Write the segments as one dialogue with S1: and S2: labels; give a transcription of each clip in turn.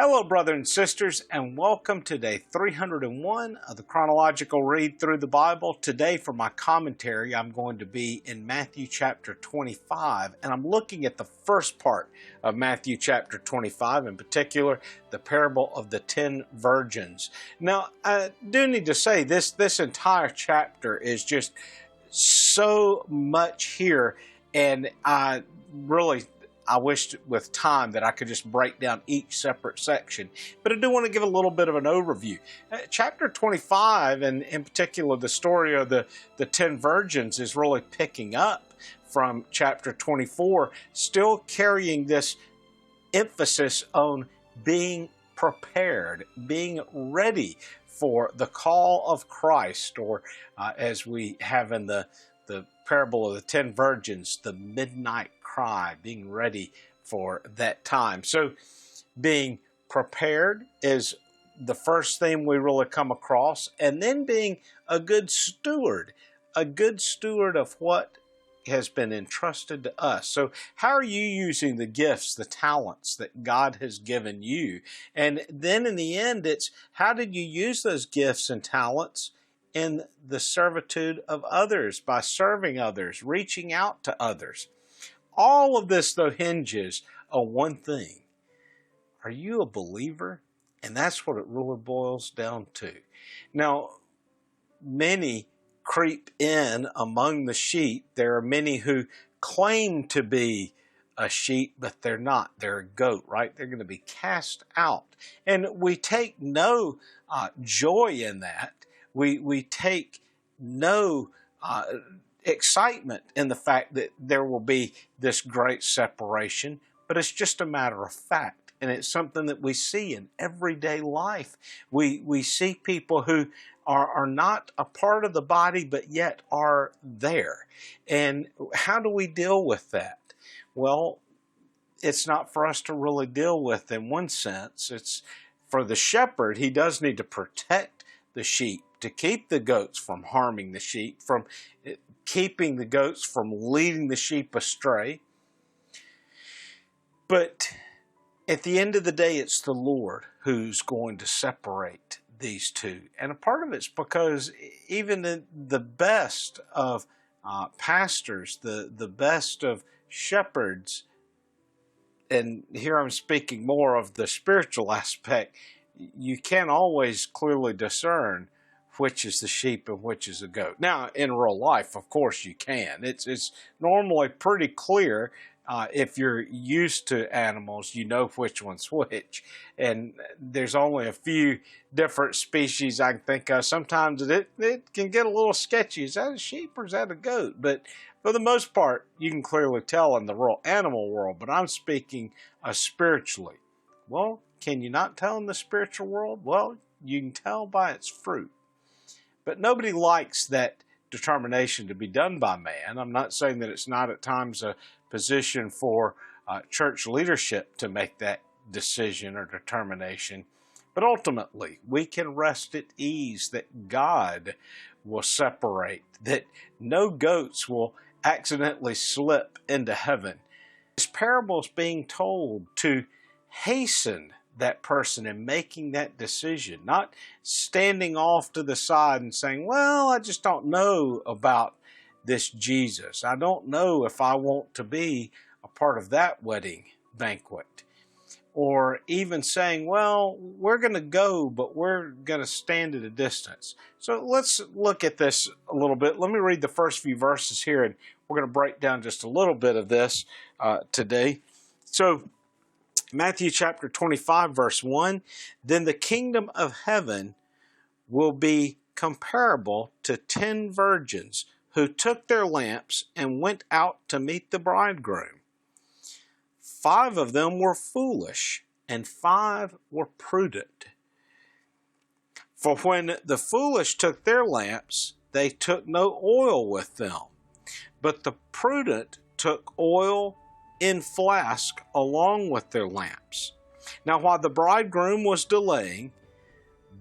S1: Hello, brothers and sisters, and welcome to day 301 of the Chronological Read Through the Bible. Today, for my commentary, I'm going to be in Matthew chapter 25, and I'm looking at the first part of Matthew chapter 25, in particular, the parable of the 10 virgins. Now, I do need to say, this entire chapter is just so much here, and I wished with time that I could just break down each separate section. But I do want to give a little bit of an overview. Chapter 25, and in particular the story of the 10 virgins, is really picking up from chapter 24, still carrying this emphasis on being prepared, being ready for the call of Christ, or as we have in the parable of the 10 virgins, the midnight cry, being ready for that time. So being prepared is the first thing we really come across, and then being a good steward of what has been entrusted to us. So how are you using the gifts, the talents that God has given you? And then in the end, it's how did you use those gifts and talents in the servitude of others, by serving others, reaching out to others. All of this, though, hinges on one thing. Are you a believer? And that's what it really boils down to. Now, many creep in among the sheep. There are many who claim to be a sheep, but they're not. They're a goat, right? They're going to be cast out. And we take no joy in that. We take no excitement in the fact that there will be this great separation, but it's just a matter of fact, and it's something that we see in everyday life. We see people who are not a part of the body, but yet are there. And how do we deal with that? Well, it's not for us to really deal with in one sense. It's for the shepherd. He does need to protect the sheep, to keep the goats from harming the sheep, from keeping the goats from leading the sheep astray. But at the end of the day, it's the Lord who's going to separate these two. And a part of it's because even the best of pastors, the best of shepherds, and here I'm speaking more of the spiritual aspect, you can't always clearly discern which is the sheep and which is the goat. Now, in real life, of course, you can. It's normally pretty clear. If you're used to animals, you know which one's which. And there's only a few different species I can think of. Sometimes it can get a little sketchy. Is that a sheep or is that a goat? But for the most part, you can clearly tell in the real animal world. But I'm speaking spiritually. Well, can you not tell in the spiritual world? Well, you can tell by its fruit. But nobody likes that determination to be done by man. I'm not saying that it's not at times a position for church leadership to make that decision or determination. But ultimately, we can rest at ease that God will separate, that no goats will accidentally slip into heaven. This parable is being told to hasten that person in making that decision, not standing off to the side and saying, well, I just don't know about this Jesus. I don't know if I want to be a part of that wedding banquet. Or even saying, well, we're going to go, but we're going to stand at a distance. So let's look at this a little bit. Let me read the first few verses here, and we're going to break down just a little bit of this today. So Matthew chapter 25, verse 1, then the kingdom of heaven will be comparable to 10 virgins who took their lamps and went out to meet the bridegroom. 5 of them were foolish, and 5 were prudent. For when the foolish took their lamps, they took no oil with them, but the prudent took oil in flask along with their lamps. Now while the bridegroom was delaying,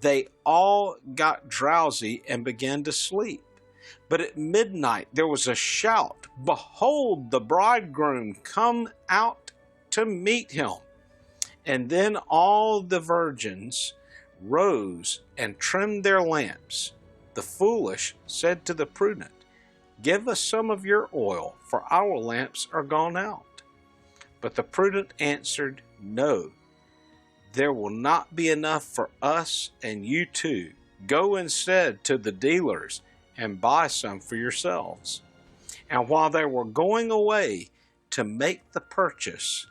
S1: they all got drowsy and began to sleep. But at midnight there was a shout, behold, the bridegroom come out to meet him. And then all the virgins rose and trimmed their lamps. The foolish said to the prudent, Give us some of your oil, for our lamps are gone out. But the prudent answered, No, there will not be enough for us and you too. Go instead to the dealers and buy some for yourselves. And while they were going away to make the purchase,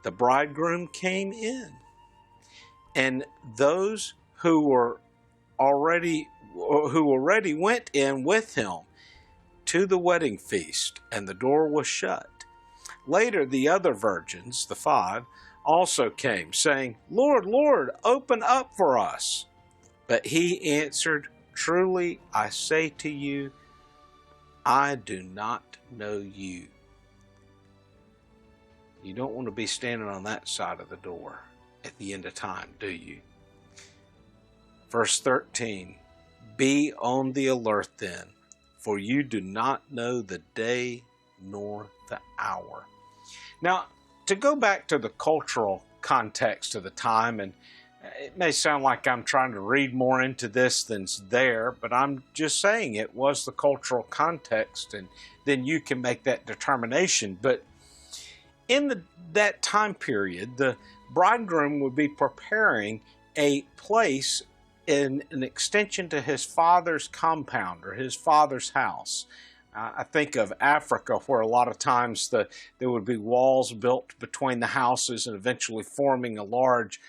S1: the bridegroom came in. And those who already went in with him to the wedding feast, and the door was shut. Later the other virgins, the 5, also came, saying, Lord, Lord, open up for us. But he answered, Truly I say to you, I do not know you. You don't want to be standing on that side of the door at the end of time, do you? Verse 13, Be on the alert then, for you do not know the day nor the hour. Now, to go back to the cultural context of the time, and it may sound like I'm trying to read more into this than's there, but I'm just saying it was the cultural context, and then you can make that determination. But in that time period, the bridegroom would be preparing a place in an extension to his father's compound or his father's house. I think of Africa, where a lot of times there would be walls built between the houses and eventually forming a large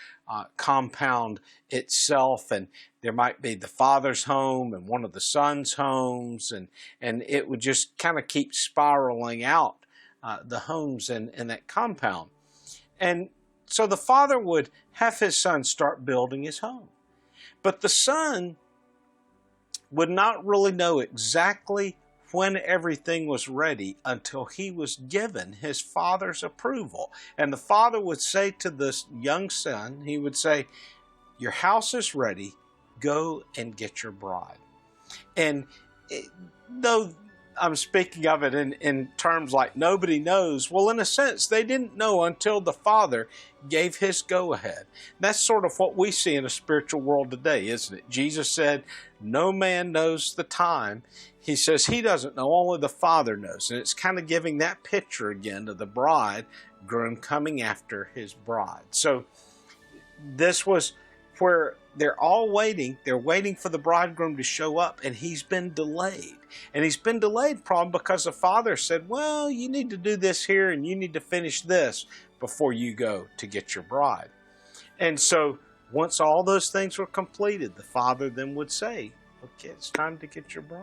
S1: compound itself, and there might be the father's home and one of the son's homes, and it would just kind of keep spiraling out the homes in that compound. And so the father would have his son start building his home. But the son would not really know exactly when everything was ready until he was given his father's approval. And the father would say to this young son, he would say, Your house is ready, go and get your bride. And though I'm speaking of it in terms like nobody knows, well, in a sense, they didn't know until the Father gave his go-ahead. That's sort of what we see in a spiritual world today, isn't it? Jesus said, no man knows the time. He says he doesn't know, only the Father knows. And it's kind of giving that picture again of the bridegroom coming after his bride. So this was where they're all waiting. They're waiting for the bridegroom to show up, and he's been delayed. And he's been delayed probably because the father said, well, you need to do this here, and you need to finish this before you go to get your bride. And so once all those things were completed, the father then would say, okay, it's time to get your bride.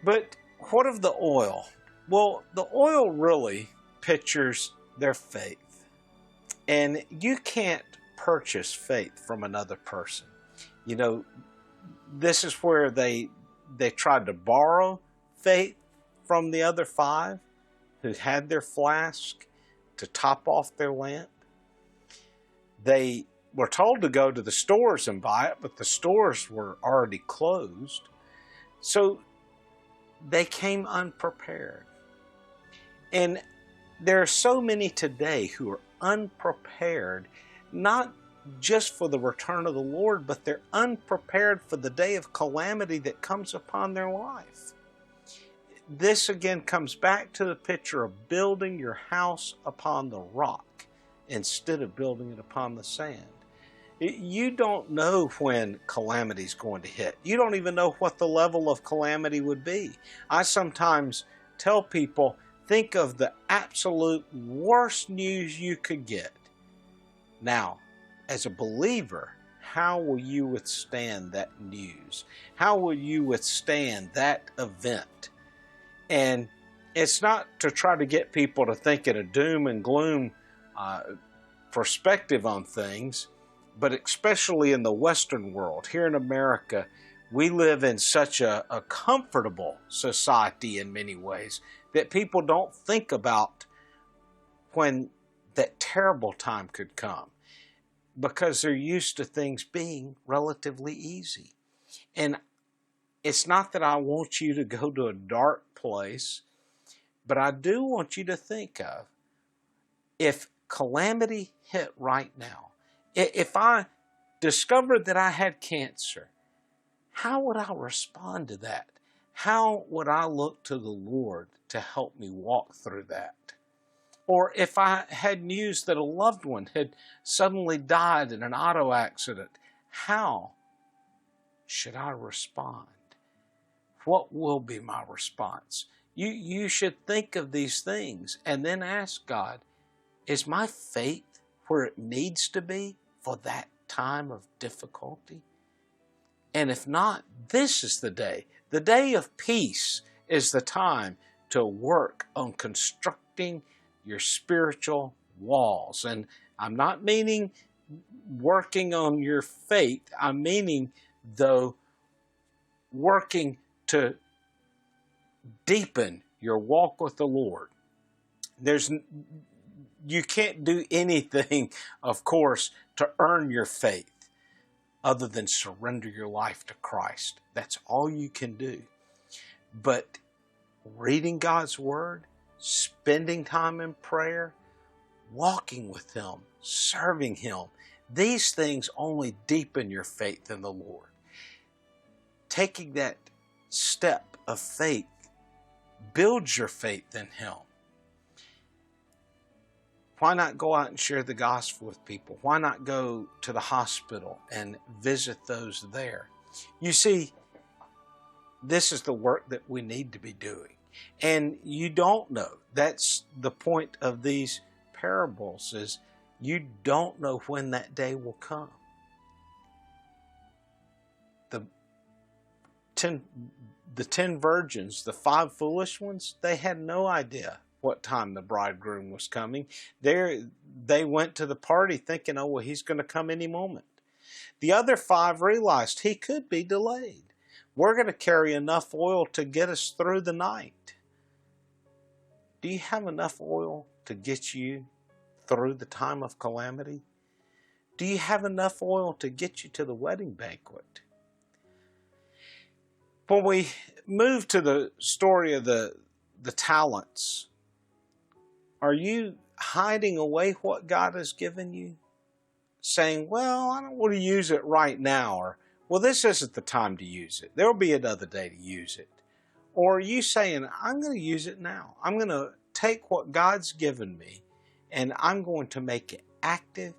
S1: But what of the oil? Well, the oil really pictures their faith. And you can't purchase faith from another person. You know, this is where they tried to borrow faith from the other 5 who had their flask to top off their lamp. They were told to go to the stores and buy it, but the stores were already closed. So they came unprepared. And there are so many today who are unprepared, not just for the return of the Lord, but they're unprepared for the day of calamity that comes upon their life. This again comes back to the picture of building your house upon the rock instead of building it upon the sand. You don't know when calamity is going to hit. You don't even know what the level of calamity would be. I sometimes tell people, think of the absolute worst news you could get. Now, as a believer, how will you withstand that news? How will you withstand that event? And it's not to try to get people to think in a doom and gloom perspective on things, but especially in the Western world. Here in America, we live in such a comfortable society in many ways that people don't think about when that terrible time could come, because they're used to things being relatively easy. And it's not that I want you to go to a dark place, but I do want you to think of, if calamity hit right now, if I discovered that I had cancer, how would I respond to that? How would I look to the Lord to help me walk through that? Or if I had news that a loved one had suddenly died in an auto accident, how should I respond? What will be my response? You should think of these things and then ask God, is my faith where it needs to be for that time of difficulty? And if not, this is the day. The day of peace is the time to work on constructing your spiritual walls. And I'm not meaning working on your faith. I'm meaning, though, working to deepen your walk with the Lord. You can't do anything, of course, to earn your faith other than surrender your life to Christ. That's all you can do. But reading God's Word, spending time in prayer, walking with Him, serving Him, these things only deepen your faith in the Lord. Taking that step of faith builds your faith in Him. Why not go out and share the gospel with people? Why not go to the hospital and visit those there? You see, this is the work that we need to be doing. And you don't know. That's the point of these parables, is you don't know when that day will come. The 10 virgins, the 5 foolish ones, they had no idea what time the bridegroom was coming. They went to the party thinking, oh, well, he's going to come any moment. The other 5 realized he could be delayed. We're going to carry enough oil to get us through the night. Do you have enough oil to get you through the time of calamity? Do you have enough oil to get you to the wedding banquet? When we move to the story of the talents, are you hiding away what God has given you? Saying, well, I don't want to use it right now, or, well, this isn't the time to use it. There will be another day to use it. Or are you saying, I'm going to use it now. I'm going to take what God's given me and I'm going to make it active.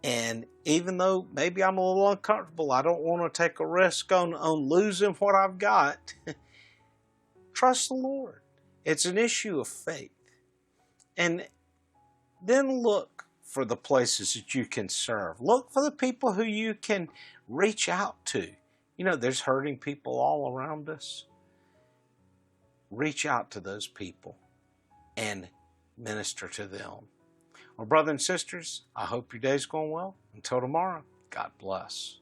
S1: And even though maybe I'm a little uncomfortable, I don't want to take a risk on losing what I've got. Trust the Lord. It's an issue of faith. And then look for the places that you can serve. Look for the people who you can reach out to. You know, there's hurting people all around us. Reach out to those people and minister to them. Well, brothers and sisters, I hope your day's going well. Until tomorrow, God bless.